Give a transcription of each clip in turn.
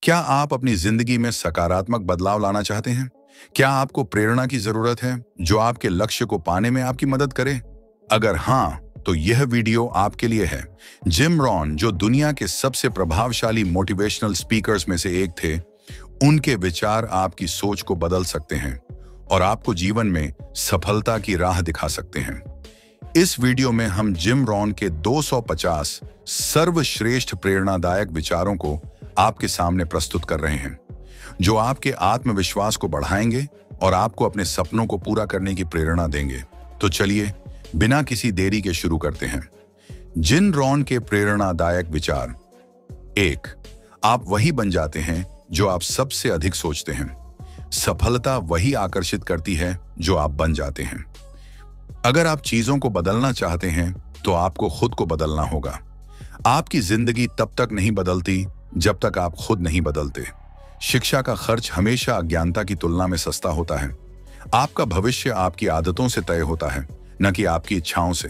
क्या आप अपनी जिंदगी में सकारात्मक बदलाव लाना चाहते हैं? क्या आपको प्रेरणा की जरूरत है जो आपके लक्ष्य को पाने में आपकी मदद करे? अगर हाँ, तो यह वीडियो आपके लिए है। जिम रॉन, जो दुनिया के सबसे प्रभावशाली मोटिवेशनल स्पीकर्स में से एक थे, उनके विचार आपकी सोच को बदल सकते हैं और आपको जीवन में सफलता की राह दिखा सकते हैं। इस वीडियो में हम जिम रॉन के 250 सर्वश्रेष्ठ प्रेरणादायक विचारों को आपके सामने प्रस्तुत कर रहे हैं, जो आपके आत्मविश्वास को बढ़ाएंगे और आपको अपने सपनों को पूरा करने की प्रेरणा देंगे। तो चलिए, बिना किसी देरी के शुरू करते हैं। जिम रॉन के प्रेरणादायक विचार। 1. आप वही बन जाते हैं जो आप सबसे अधिक सोचते हैं। सफलता वही आकर्षित करती है जो आप बन जाते हैं। अगर आप चीजों को बदलना चाहते हैं तो आपको खुद को बदलना होगा। आपकी जिंदगी तब तक नहीं बदलती जब तक आप खुद नहीं बदलते। शिक्षा का खर्च हमेशा अज्ञानता की तुलना में सस्ता होता है। आपका भविष्य आपकी आदतों से तय होता है, न कि आपकी इच्छाओं से।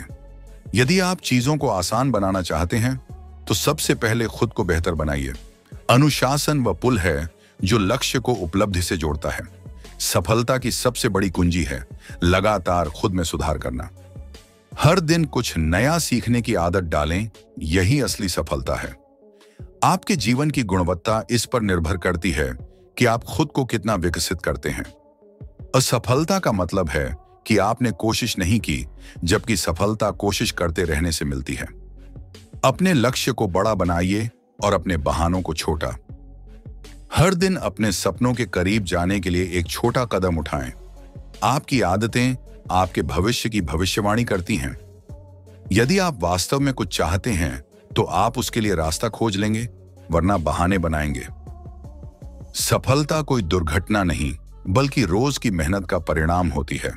यदि आप चीजों को आसान बनाना चाहते हैं तो सबसे पहले खुद को बेहतर बनाइए। अनुशासन वह पुल है जो लक्ष्य को उपलब्धि से जोड़ता है। सफलता की सबसे बड़ी कुंजी है लगातार खुद में सुधार करना। हर दिन कुछ नया सीखने की आदत डालें, यही असली सफलता है। आपके जीवन की गुणवत्ता इस पर निर्भर करती है कि आप खुद को कितना विकसित करते हैं। असफलता का मतलब है कि आपने कोशिश नहीं की, जबकि सफलता कोशिश करते रहने से मिलती है। अपने लक्ष्य को बड़ा बनाइए और अपने बहानों को छोटा। हर दिन अपने सपनों के करीब जाने के लिए एक छोटा कदम उठाएं। आपकी आदतें आपके भविष्य की भविष्यवाणी करती हैं। यदि आप वास्तव में कुछ चाहते हैं तो आप उसके लिए रास्ता खोज लेंगे, वरना बहाने बनाएंगे। सफलता कोई दुर्घटना नहीं, बल्कि रोज की मेहनत का परिणाम होती है।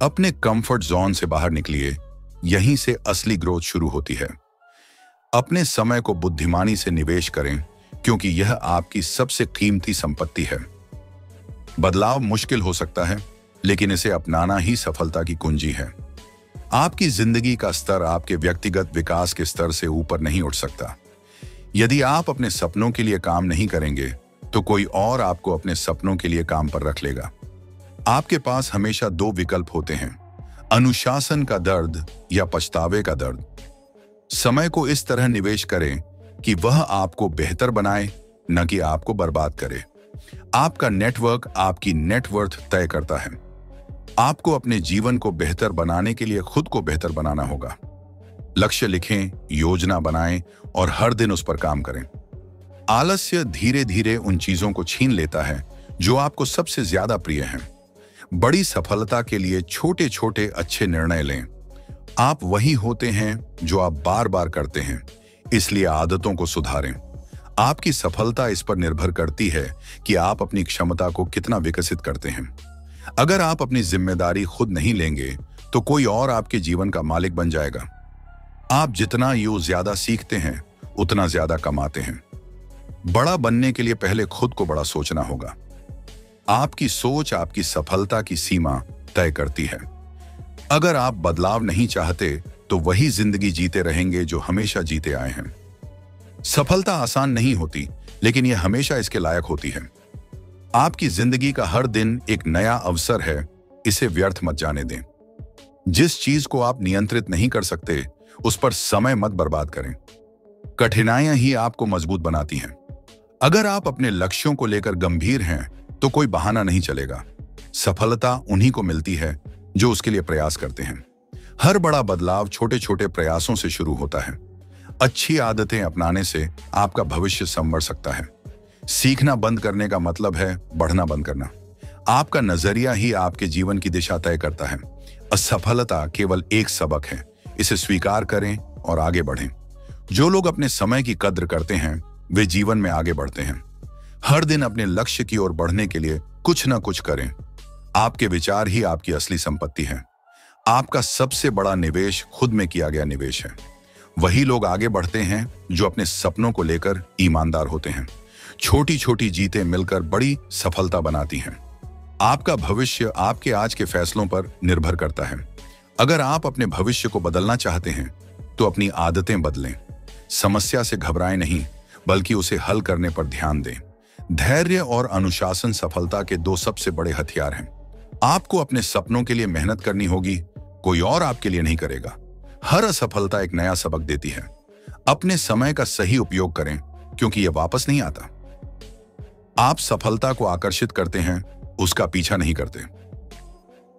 अपने कंफर्ट जोन से बाहर निकलिए, यहीं से असली ग्रोथ शुरू होती है। अपने समय को बुद्धिमानी से निवेश करें, क्योंकि यह आपकी सबसे कीमती संपत्ति है। बदलाव मुश्किल हो सकता है, लेकिन इसे अपनाना ही सफलता की कुंजी है। आपकी जिंदगी का स्तर आपके व्यक्तिगत विकास के स्तर से ऊपर नहीं उठ सकता। यदि आप अपने सपनों के लिए काम नहीं करेंगे तो कोई और आपको अपने सपनों के लिए काम पर रख लेगा। आपके पास हमेशा 2 विकल्प होते हैं, अनुशासन का दर्द या पछतावे का दर्द। समय को इस तरह निवेश करें कि वह आपको बेहतर बनाए, न कि आपको बर्बाद करे। आपका नेटवर्क आपकी नेटवर्थ तय करता है। आपको अपने जीवन को बेहतर बनाने के लिए खुद को बेहतर बनाना होगा। लक्ष्य लिखें, योजना बनाएं और हर दिन उस पर काम करें। आलस्य धीरे धीरे उन चीजों को छीन लेता है जो आपको सबसे ज्यादा प्रिय हैं। बड़ी सफलता के लिए छोटे छोटे अच्छे निर्णय लें। आप वही होते हैं जो आप बार बार करते हैं, इसलिए आदतों को सुधारें। आपकी सफलता इस पर निर्भर करती है कि आप अपनी क्षमता को कितना विकसित करते हैं। अगर आप अपनी जिम्मेदारी खुद नहीं लेंगे तो कोई और आपके जीवन का मालिक बन जाएगा। आप जितना ज्यादा सीखते हैं, उतना ज्यादा कमाते हैं। बड़ा बनने के लिए पहले खुद को बड़ा सोचना होगा। आपकी सोच आपकी सफलता की सीमा तय करती है। अगर आप बदलाव नहीं चाहते तो वही जिंदगी जीते रहेंगे जो हमेशा जीते आए हैं। सफलता आसान नहीं होती, लेकिन यह हमेशा इसके लायक होती है। आपकी जिंदगी का हर दिन एक नया अवसर है, इसे व्यर्थ मत जाने दें। जिस चीज को आप नियंत्रित नहीं कर सकते, उस पर समय मत बर्बाद करें। कठिनाइयां ही आपको मजबूत बनाती हैं। अगर आप अपने लक्ष्यों को लेकर गंभीर हैं तो कोई बहाना नहीं चलेगा। सफलता उन्हीं को मिलती है जो उसके लिए प्रयास करते हैं। हर बड़ा बदलाव छोटे छोटे प्रयासों से शुरू होता है। अच्छी आदतें अपनाने से आपका भविष्य संवर सकता है। सीखना बंद करने का मतलब है बढ़ना बंद करना। आपका नजरिया ही आपके जीवन की दिशा तय करता है। असफलता केवल एक सबक है, इसे स्वीकार करें और आगे बढ़ें। जो लोग अपने समय की कद्र करते हैं, वे जीवन में आगे बढ़ते हैं। हर दिन अपने लक्ष्य की ओर बढ़ने के लिए कुछ न कुछ करें। आपके विचार ही आपकी असली संपत्ति है। आपका सबसे बड़ा निवेश खुद में किया गया निवेश है। वही लोग आगे बढ़ते हैं जो अपने सपनों को लेकर ईमानदार होते हैं। छोटी छोटी जीतें मिलकर बड़ी सफलता बनाती हैं। आपका भविष्य आपके आज के फैसलों पर निर्भर करता है। अगर आप अपने भविष्य को बदलना चाहते हैं तो अपनी आदतें बदलें। समस्या से घबराएं नहीं, बल्कि उसे हल करने पर ध्यान दें। धैर्य और अनुशासन सफलता के दो सबसे बड़े हथियार हैं। आपको अपने सपनों के लिए मेहनत करनी होगी, कोई और आपके लिए नहीं करेगा। हर असफलता एक नया सबक देती है। अपने समय का सही उपयोग करें, क्योंकि यह वापस नहीं आता। आप सफलता को आकर्षित करते हैं, उसका पीछा नहीं करते।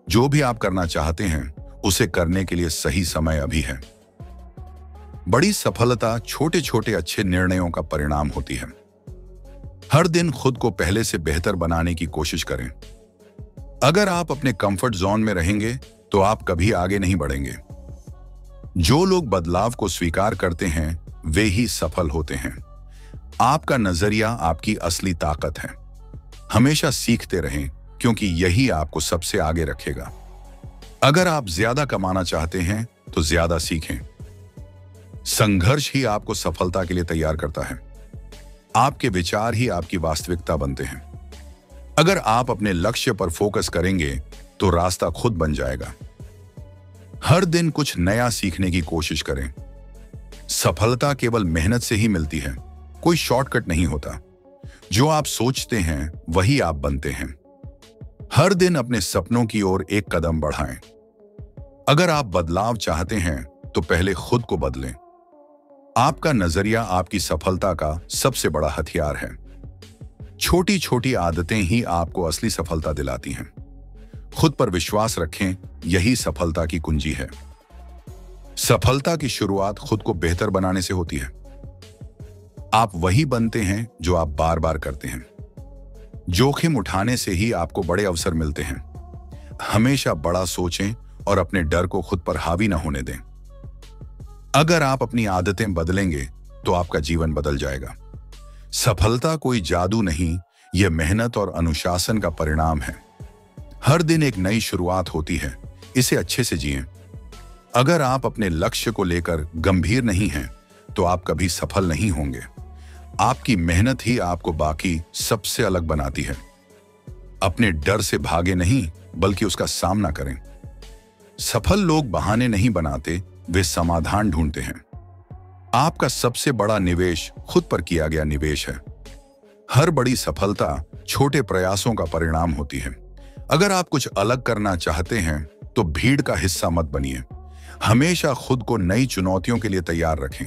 जो भी आप करना चाहते हैं, उसे करने के लिए सही समय अभी है। बड़ी सफलता छोटे छोटे अच्छे निर्णयों का परिणाम होती है। हर दिन खुद को पहले से बेहतर बनाने की कोशिश करें। अगर आप अपने कंफर्ट जोन में रहेंगे तो आप कभी आगे नहीं बढ़ेंगे। जो लोग बदलाव को स्वीकार करते हैं वे ही सफल होते हैं। आपका नजरिया आपकी असली ताकत है। हमेशा सीखते रहें, क्योंकि यही आपको सबसे आगे रखेगा। अगर आप ज्यादा कमाना चाहते हैं तो ज्यादा सीखें। संघर्ष ही आपको सफलता के लिए तैयार करता है। आपके विचार ही आपकी वास्तविकता बनते हैं। अगर आप अपने लक्ष्य पर फोकस करेंगे तो रास्ता खुद बन जाएगा। हर दिन कुछ नया सीखने की कोशिश करें। सफलता केवल मेहनत से ही मिलती है, कोई शॉर्टकट नहीं होता। जो आप सोचते हैं वही आप बनते हैं। हर दिन अपने सपनों की ओर एक कदम बढ़ाएं। अगर आप बदलाव चाहते हैं तो पहले खुद को बदलें। आपका नजरिया आपकी सफलता का सबसे बड़ा हथियार है। छोटी छोटी आदतें ही आपको असली सफलता दिलाती हैं। खुद पर विश्वास रखें, यही सफलता की कुंजी है। सफलता की शुरुआत खुद को बेहतर बनाने से होती है। आप वही बनते हैं जो आप बार बार करते हैं। जोखिम उठाने से ही आपको बड़े अवसर मिलते हैं। हमेशा बड़ा सोचें और अपने डर को खुद पर हावी न होने दें। अगर आप अपनी आदतें बदलेंगे तो आपका जीवन बदल जाएगा। सफलता कोई जादू नहीं, यह मेहनत और अनुशासन का परिणाम है। हर दिन एक नई शुरुआत होती है, इसे अच्छे से जिएं। अगर आप अपने लक्ष्य को लेकर गंभीर नहीं हैं तो आप कभी सफल नहीं होंगे। आपकी मेहनत ही आपको बाकी सबसे अलग बनाती है। अपने डर से भागे नहीं, बल्कि उसका सामना करें। सफल लोग बहाने नहीं बनाते, वे समाधान ढूंढते हैं। आपका सबसे बड़ा निवेश खुद पर किया गया निवेश है। हर बड़ी सफलता छोटे प्रयासों का परिणाम होती है। अगर आप कुछ अलग करना चाहते हैं तो भीड़ का हिस्सा मत बनिए। हमेशा खुद को नई चुनौतियों के लिए तैयार रखें।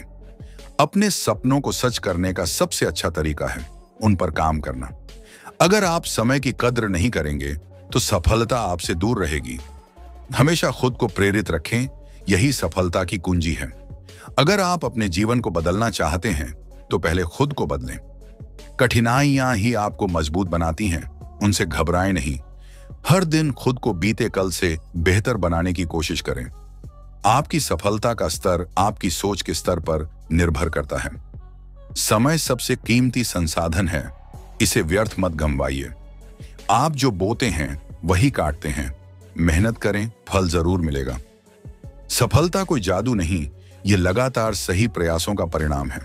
अपने सपनों को सच करने का सबसे अच्छा तरीका है उन पर काम करना। अगर आप समय की कद्र नहीं करेंगे तो सफलता आपसे दूर रहेगी। हमेशा खुद को प्रेरित रखें, यही सफलता की कुंजी है। अगर आप अपने जीवन को बदलना चाहते हैं तो पहले खुद को बदलें। कठिनाइयां ही आपको मजबूत बनाती हैं, उनसे घबराएं नहीं। हर दिन खुद को बीते कल से बेहतर बनाने की कोशिश करें। आपकी सफलता का स्तर आपकी सोच के स्तर पर निर्भर करता है। समय सबसे कीमती संसाधन है, इसे व्यर्थ मत गंवाइए। आप जो बोते हैं वही काटते हैं। मेहनत करें, फल जरूर मिलेगा। सफलता कोई जादू नहीं, ये लगातार सही प्रयासों का परिणाम है।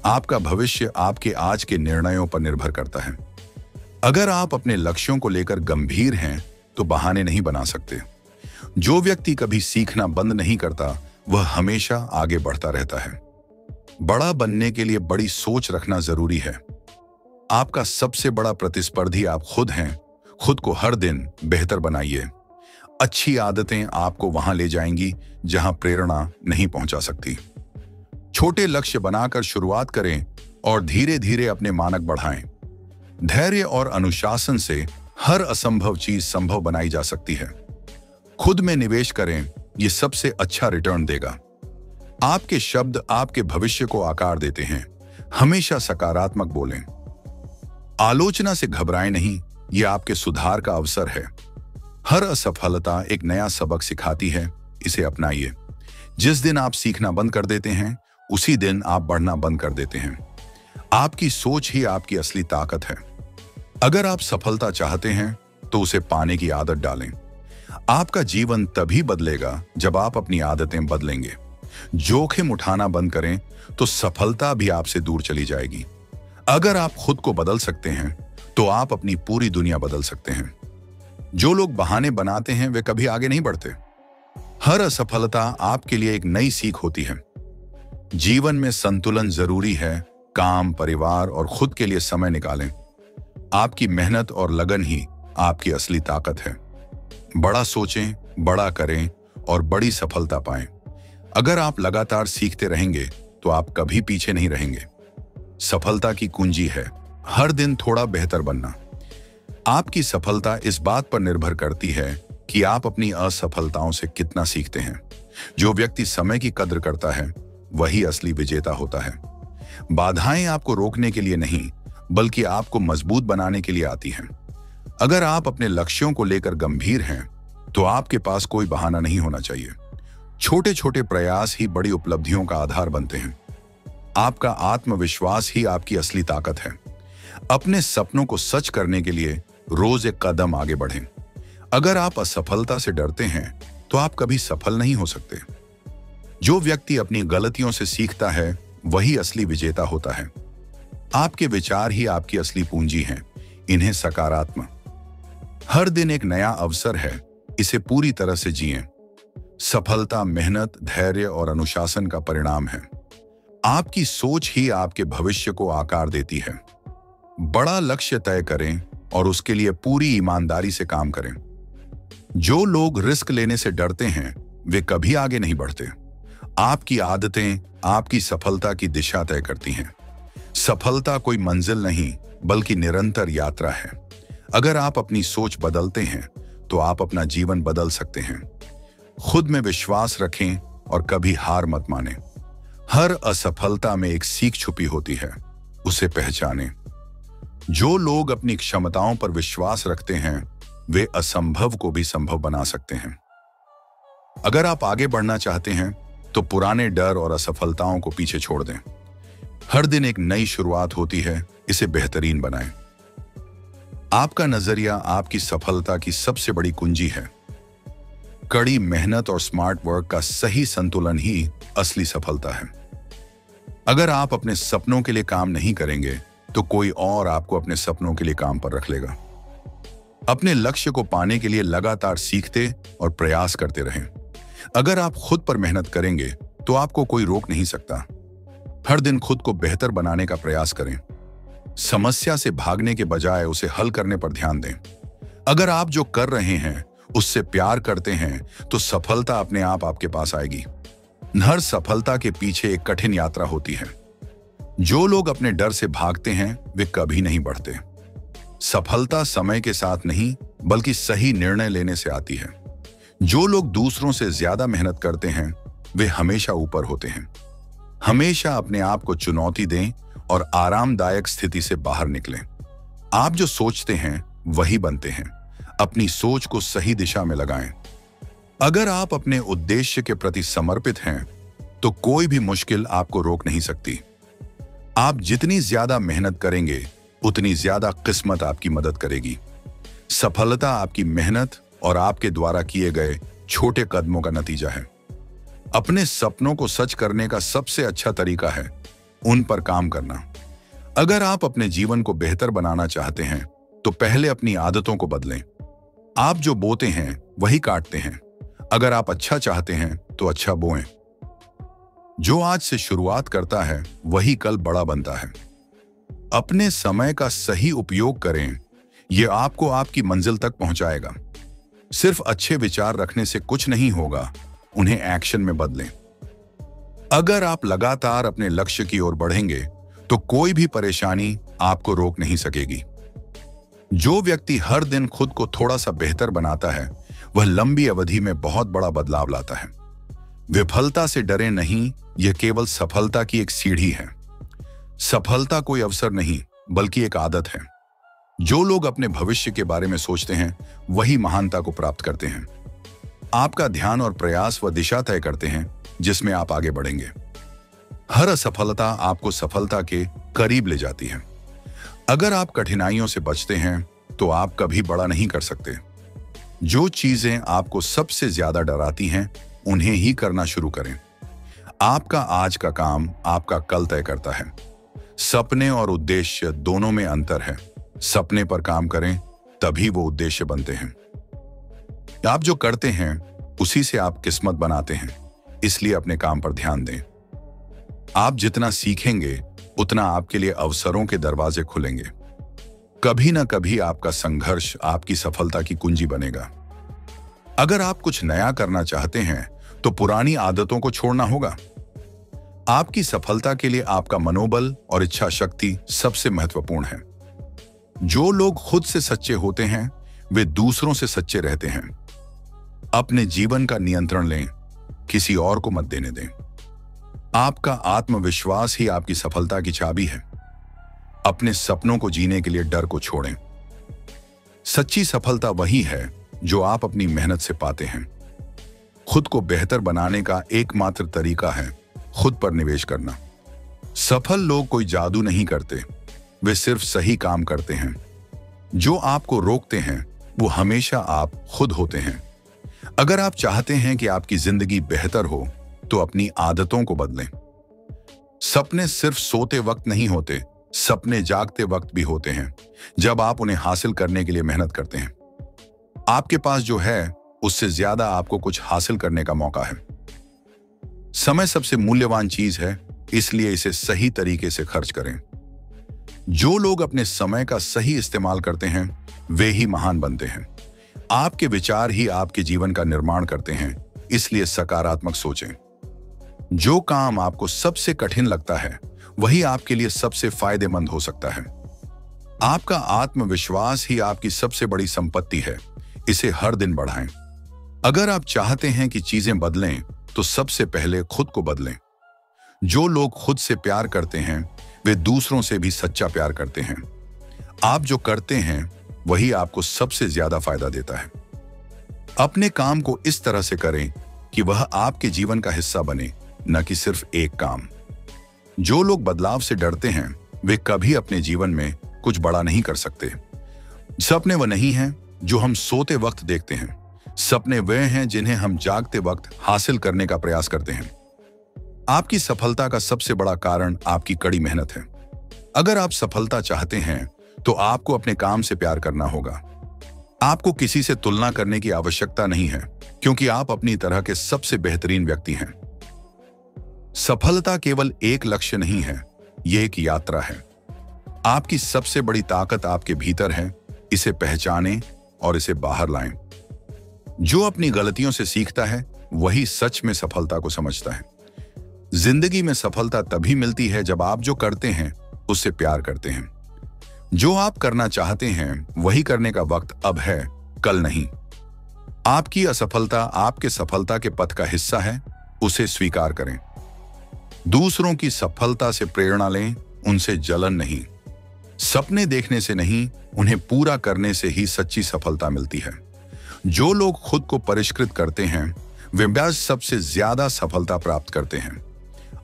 आपका भविष्य आपके आज के निर्णयों पर निर्भर करता है। अगर आप अपने लक्ष्यों को लेकर गंभीर हैं तो बहाने नहीं बना सकते। जो व्यक्ति कभी सीखना बंद नहीं करता वह हमेशा आगे बढ़ता रहता है। बड़ा बनने के लिए बड़ी सोच रखना जरूरी है। आपका सबसे बड़ा प्रतिस्पर्धी आप खुद हैं। खुद को हर दिन बेहतर बनाइए। अच्छी आदतें आपको वहां ले जाएंगी जहां प्रेरणा नहीं पहुंचा सकती। छोटे लक्ष्य बनाकर शुरुआत करें और धीरे धीरे अपने मानक बढ़ाएं। धैर्य और अनुशासन से हर असंभव चीज संभव बनाई जा सकती है। खुद में निवेश करें, यह सबसे अच्छा रिटर्न देगा। आपके शब्द आपके भविष्य को आकार देते हैं। हमेशा सकारात्मक बोलें। आलोचना से घबराएं नहीं, यह आपके सुधार का अवसर है। हर असफलता एक नया सबक सिखाती है, इसे अपनाइए। जिस दिन आप सीखना बंद कर देते हैं उसी दिन आप बढ़ना बंद कर देते हैं। आपकी सोच ही आपकी असली ताकत है। अगर आप सफलता चाहते हैं तो उसे पाने की आदत डालें। आपका जीवन तभी बदलेगा जब आप अपनी आदतें बदलेंगे। जोखिम उठाना बंद करें तो सफलता भी आपसे दूर चली जाएगी। अगर आप खुद को बदल सकते हैं तो आप अपनी पूरी दुनिया बदल सकते हैं। जो लोग बहाने बनाते हैं वे कभी आगे नहीं बढ़ते। हर असफलता आपके लिए एक नई सीख होती है। जीवन में संतुलन जरूरी है, काम, परिवार और खुद के लिए समय निकालें। आपकी मेहनत और लगन ही आपकी असली ताकत है। बड़ा सोचें, बड़ा करें और बड़ी सफलता पाएं। अगर आप लगातार सीखते रहेंगे तो आप कभी पीछे नहीं रहेंगे। सफलता की कुंजी है हर दिन थोड़ा बेहतर बनना। आपकी सफलता इस बात पर निर्भर करती है कि आप अपनी असफलताओं से कितना सीखते हैं। जो व्यक्ति समय की कद्र करता है वही असली विजेता होता है। बाधाएं आपको रोकने के लिए नहीं, बल्कि आपको मजबूत बनाने के लिए आती हैं। अगर आप अपने लक्ष्यों को लेकर गंभीर हैं तो आपके पास कोई बहाना नहीं होना चाहिए। छोटे छोटे प्रयास ही बड़ी उपलब्धियों का आधार बनते हैं। आपका आत्मविश्वास ही आपकी असली ताकत है। अपने सपनों को सच करने के लिए रोज एक कदम आगे बढ़ें। अगर आप असफलता से डरते हैं तो आप कभी सफल नहीं हो सकते। जो व्यक्ति अपनी गलतियों से सीखता है वही असली विजेता होता है। आपके विचार ही आपकी असली पूंजी हैं। इन्हें सकारात्मक। हर दिन एक नया अवसर है, इसे पूरी तरह से जिएं। सफलता मेहनत, धैर्य और अनुशासन का परिणाम है। आपकी सोच ही आपके भविष्य को आकार देती है। बड़ा लक्ष्य तय करें और उसके लिए पूरी ईमानदारी से काम करें। जो लोग रिस्क लेने से डरते हैं वे कभी आगे नहीं बढ़ते। आपकी आदतें आपकी सफलता की दिशा तय करती हैं। सफलता कोई मंजिल नहीं, बल्कि निरंतर यात्रा है। अगर आप अपनी सोच बदलते हैं तो आप अपना जीवन बदल सकते हैं। खुद में विश्वास रखें और कभी हार मत मानें। हर असफलता में एक सीख छुपी होती है, उसे पहचानें। जो लोग अपनी क्षमताओं पर विश्वास रखते हैं वे असंभव को भी संभव बना सकते हैं। अगर आप आगे बढ़ना चाहते हैं तो पुराने डर और असफलताओं को पीछे छोड़ दें। हर दिन एक नई शुरुआत होती है, इसे बेहतरीन बनाएं। आपका नजरिया आपकी सफलता की सबसे बड़ी कुंजी है। कड़ी मेहनत और स्मार्ट वर्क का सही संतुलन ही असली सफलता है। अगर आप अपने सपनों के लिए काम नहीं करेंगे तो कोई और आपको अपने सपनों के लिए काम पर रख लेगा। अपने लक्ष्य को पाने के लिए लगातार सीखते और प्रयास करते रहें। अगर आप खुद पर मेहनत करेंगे तो आपको कोई रोक नहीं सकता। हर दिन खुद को बेहतर बनाने का प्रयास करें। समस्या से भागने के बजाय उसे हल करने पर ध्यान दें। अगर आप जो कर रहे हैं उससे प्यार करते हैं तो सफलता अपने आप आपके पास आएगी। हर सफलता के पीछे एक कठिन यात्रा होती है। जो लोग अपने डर से भागते हैं वे कभी नहीं बढ़ते। सफलता समय के साथ नहीं, बल्कि सही निर्णय लेने से आती है। जो लोग दूसरों से ज्यादा मेहनत करते हैं वे हमेशा ऊपर होते हैं। हमेशा अपने आप को चुनौती दें और आरामदायक स्थिति से बाहर निकलें। आप जो सोचते हैं वही बनते हैं। अपनी सोच को सही दिशा में लगाएं। अगर आप अपने उद्देश्य के प्रति समर्पित हैं तो कोई भी मुश्किल आपको रोक नहीं सकती। आप जितनी ज्यादा मेहनत करेंगे उतनी ज्यादा किस्मत आपकी मदद करेगी। सफलता आपकी मेहनत और आपके द्वारा किए गए छोटे कदमों का नतीजा है। अपने सपनों को सच करने का सबसे अच्छा तरीका है उन पर काम करना। अगर आप अपने जीवन को बेहतर बनाना चाहते हैं तो पहले अपनी आदतों को बदलें। आप जो बोते हैं वही काटते हैं। अगर आप अच्छा चाहते हैं तो अच्छा बोएं। जो आज से शुरुआत करता है वही कल बड़ा बनता है। अपने समय का सही उपयोग करें, यह आपको आपकी मंजिल तक पहुंचाएगा। सिर्फ अच्छे विचार रखने से कुछ नहीं होगा, उन्हें एक्शन में बदलें। अगर आप लगातार अपने लक्ष्य की ओर बढ़ेंगे तो कोई भी परेशानी आपको रोक नहीं सकेगी। जो व्यक्ति हर दिन खुद को थोड़ा सा बेहतर बनाता है वह लंबी अवधि में बहुत बड़ा बदलाव लाता है। विफलता से डरे नहीं, यह केवल सफलता की एक सीढ़ी है। सफलता कोई अवसर नहीं, बल्कि एक आदत है। जो लोग अपने भविष्य के बारे में सोचते हैं वही महानता को प्राप्त करते हैं। आपका ध्यान और प्रयास वह दिशा तय करते हैं जिसमें आप आगे बढ़ेंगे। हर असफलता आपको सफलता के करीब ले जाती है। अगर आप कठिनाइयों से बचते हैं तो आप कभी बड़ा नहीं कर सकते। जो चीजें आपको सबसे ज्यादा डराती हैं उन्हें ही करना शुरू करें। आपका आज का काम आपका कल तय करता है। सपने और उद्देश्य दोनों में अंतर है। सपने पर काम करें तभी वो उद्देश्य बनते हैं। आप जो करते हैं उसी से आप किस्मत बनाते हैं, इसलिए अपने काम पर ध्यान दें। आप जितना सीखेंगे उतना आपके लिए अवसरों के दरवाजे खुलेंगे। कभी ना कभी आपका संघर्ष आपकी सफलता की कुंजी बनेगा। अगर आप कुछ नया करना चाहते हैं तो पुरानी आदतों को छोड़ना होगा। आपकी सफलता के लिए आपका मनोबल और इच्छा शक्ति सबसे महत्वपूर्ण है। जो लोग खुद से सच्चे होते हैं वे दूसरों से सच्चे रहते हैं। अपने जीवन का नियंत्रण लें, किसी और को मत देने दें। आपका आत्मविश्वास ही आपकी सफलता की चाबी है। अपने सपनों को जीने के लिए डर को छोड़ें। सच्ची सफलता वही है जो आप अपनी मेहनत से पाते हैं। खुद को बेहतर बनाने का एकमात्र तरीका है खुद पर निवेश करना। सफल लोग कोई जादू नहीं करते, वे सिर्फ सही काम करते हैं। जो आपको रोकते हैं वो हमेशा आप खुद होते हैं। अगर आप चाहते हैं कि आपकी जिंदगी बेहतर हो तो अपनी आदतों को बदलें। सपने सिर्फ सोते वक्त नहीं होते, सपने जागते वक्त भी होते हैं, जब आप उन्हें हासिल करने के लिए मेहनत करते हैं। आपके पास जो है उससे ज्यादा आपको कुछ हासिल करने का मौका है। समय सबसे मूल्यवान चीज है, इसलिए इसे सही तरीके से खर्च करें। जो लोग अपने समय का सही इस्तेमाल करते हैं वे ही महान बनते हैं। आपके विचार ही आपके जीवन का निर्माण करते हैं, इसलिए सकारात्मक सोचें। जो काम आपको सबसे कठिन लगता है वही आपके लिए सबसे फायदेमंद हो सकता है। आपका आत्मविश्वास ही आपकी सबसे बड़ी संपत्ति है, इसे हर दिन बढ़ाएं। अगर आप चाहते हैं कि चीजें बदलें तो सबसे पहले खुद को बदलें। जो लोग खुद से प्यार करते हैं वे दूसरों से भी सच्चा प्यार करते हैं। आप जो करते हैं वही आपको सबसे ज्यादा फायदा देता है। अपने काम को इस तरह से करें कि वह आपके जीवन का हिस्सा बने, न कि सिर्फ एक काम। जो लोग बदलाव से डरते हैं वे कभी अपने जीवन में कुछ बड़ा नहीं कर सकते। सपने वह नहीं हैं जो हम सोते वक्त देखते हैं, सपने वे हैं जिन्हें हम जागते वक्त हासिल करने का प्रयास करते हैं। आपकी सफलता का सबसे बड़ा कारण आपकी कड़ी मेहनत है। अगर आप सफलता चाहते हैं तो आपको अपने काम से प्यार करना होगा। आपको किसी से तुलना करने की आवश्यकता नहीं है, क्योंकि आप अपनी तरह के सबसे बेहतरीन व्यक्ति हैं। सफलता केवल एक लक्ष्य नहीं है, यह एक यात्रा है। आपकी सबसे बड़ी ताकत आपके भीतर है, इसे पहचानें और इसे बाहर लाएं। जो अपनी गलतियों से सीखता है वही सच में सफलता को समझता है। जिंदगी में सफलता तभी मिलती है जब आप जो करते हैं उससे प्यार करते हैं। जो आप करना चाहते हैं वही करने का वक्त अब है, कल नहीं। आपकी असफलता आपके सफलता के पथ का हिस्सा है, उसे स्वीकार करें। दूसरों की सफलता से प्रेरणा लें, उनसे जलन नहीं। सपने देखने से नहीं, उन्हें पूरा करने से ही सच्ची सफलता मिलती है। जो लोग खुद को परिष्कृत करते हैं वे ब्याज सबसे ज्यादा सफलता प्राप्त करते हैं।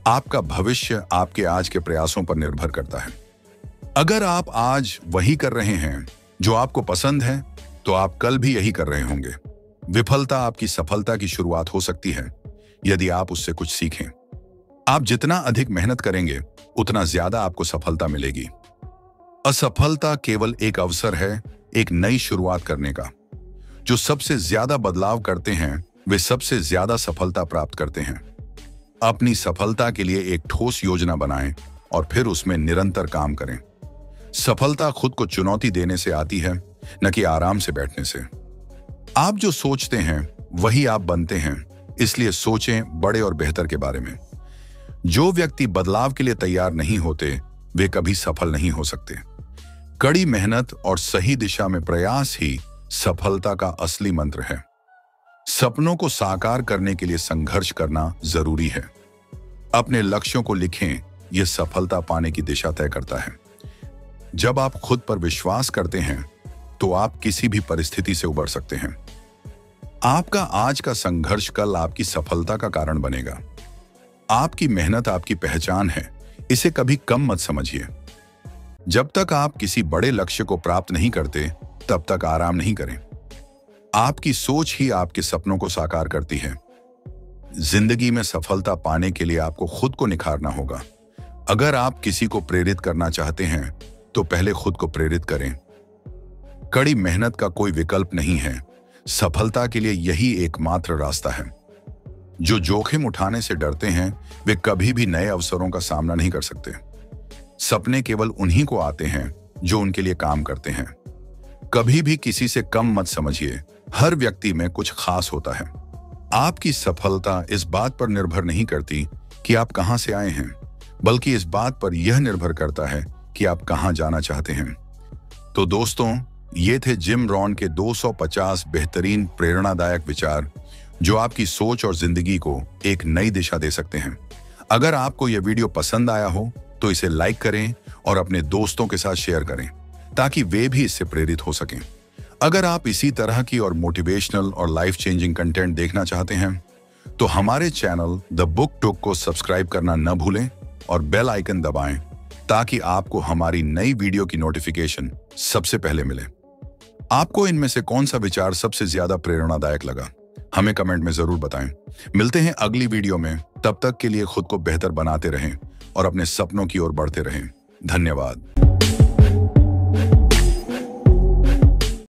आपका भविष्य आपके आज के प्रयासों पर निर्भर करता है। अगर आप आज वही कर रहे हैं जो आपको पसंद है तो आप कल भी यही कर रहे होंगे। विफलता आपकी सफलता की शुरुआत हो सकती है यदि आप उससे कुछ सीखें। आप जितना अधिक मेहनत करेंगे उतना ज्यादा आपको सफलता मिलेगी। असफलता केवल एक अवसर है एक नई शुरुआत करने का। जो सबसे ज्यादा बदलाव करते हैं वे सबसे ज्यादा सफलता प्राप्त करते हैं। अपनी सफलता के लिए एक ठोस योजना बनाएं और फिर उसमें निरंतर काम करें। सफलता खुद को चुनौती देने से आती है, न कि आराम से बैठने से। आप जो सोचते हैं वही आप बनते हैं, इसलिए सोचें बड़े और बेहतर के बारे में। जो व्यक्ति बदलाव के लिए तैयार नहीं होते वे कभी सफल नहीं हो सकते। कड़ी मेहनत और सही दिशा में प्रयास ही सफलता का असली मंत्र है। सपनों को साकार करने के लिए संघर्ष करना जरूरी है। अपने लक्ष्यों को लिखें, यह सफलता पाने की दिशा तय करता है। जब आप खुद पर विश्वास करते हैं तो आप किसी भी परिस्थिति से उबर सकते हैं। आपका आज का संघर्ष कल आपकी सफलता का कारण बनेगा। आपकी मेहनत आपकी पहचान है, इसे कभी कम मत समझिए। जब तक आप किसी बड़े लक्ष्य को प्राप्त नहीं करते तब तक आराम नहीं करें। आपकी सोच ही आपके सपनों को साकार करती है। जिंदगी में सफलता पाने के लिए आपको खुद को निखारना होगा। अगर आप किसी को प्रेरित करना चाहते हैं तो पहले खुद को प्रेरित करें। कड़ी मेहनत का कोई विकल्प नहीं है, सफलता के लिए यही एकमात्र रास्ता है। जो जोखिम उठाने से डरते हैं वे कभी भी नए अवसरों का सामना नहीं कर सकते। सपने केवल उन्हीं को आते हैं जो उनके लिए काम करते हैं। कभी भी किसी से कम मत समझिए, हर व्यक्ति में कुछ खास होता है। आपकी सफलता इस बात पर निर्भर नहीं करती कि आप कहां से आए हैं, बल्कि इस बात पर यह निर्भर करता है कि आप कहां जाना चाहते हैं। तो दोस्तों, ये थे जिम रॉन के 250 बेहतरीन प्रेरणादायक विचार जो आपकी सोच और जिंदगी को एक नई दिशा दे सकते हैं। अगर आपको यह वीडियो पसंद आया हो तो इसे लाइक करें और अपने दोस्तों के साथ शेयर करें ताकि वे भी इससे प्रेरित हो सकें। अगर आप इसी तरह की और मोटिवेशनल और लाइफ चेंजिंग कंटेंट देखना चाहते हैं तो हमारे चैनल द बुक टॉक को सब्सक्राइब करना न भूलें और बेल आइकन दबाएं ताकि आपको हमारी नई वीडियो की नोटिफिकेशन सबसे पहले मिले। आपको इनमें से कौन सा विचार सबसे ज्यादा प्रेरणादायक लगा, हमें कमेंट में जरूर बताएं। मिलते हैं अगली वीडियो में, तब तक के लिए खुद को बेहतर बनाते रहें और अपने सपनों की ओर बढ़ते रहें। धन्यवाद।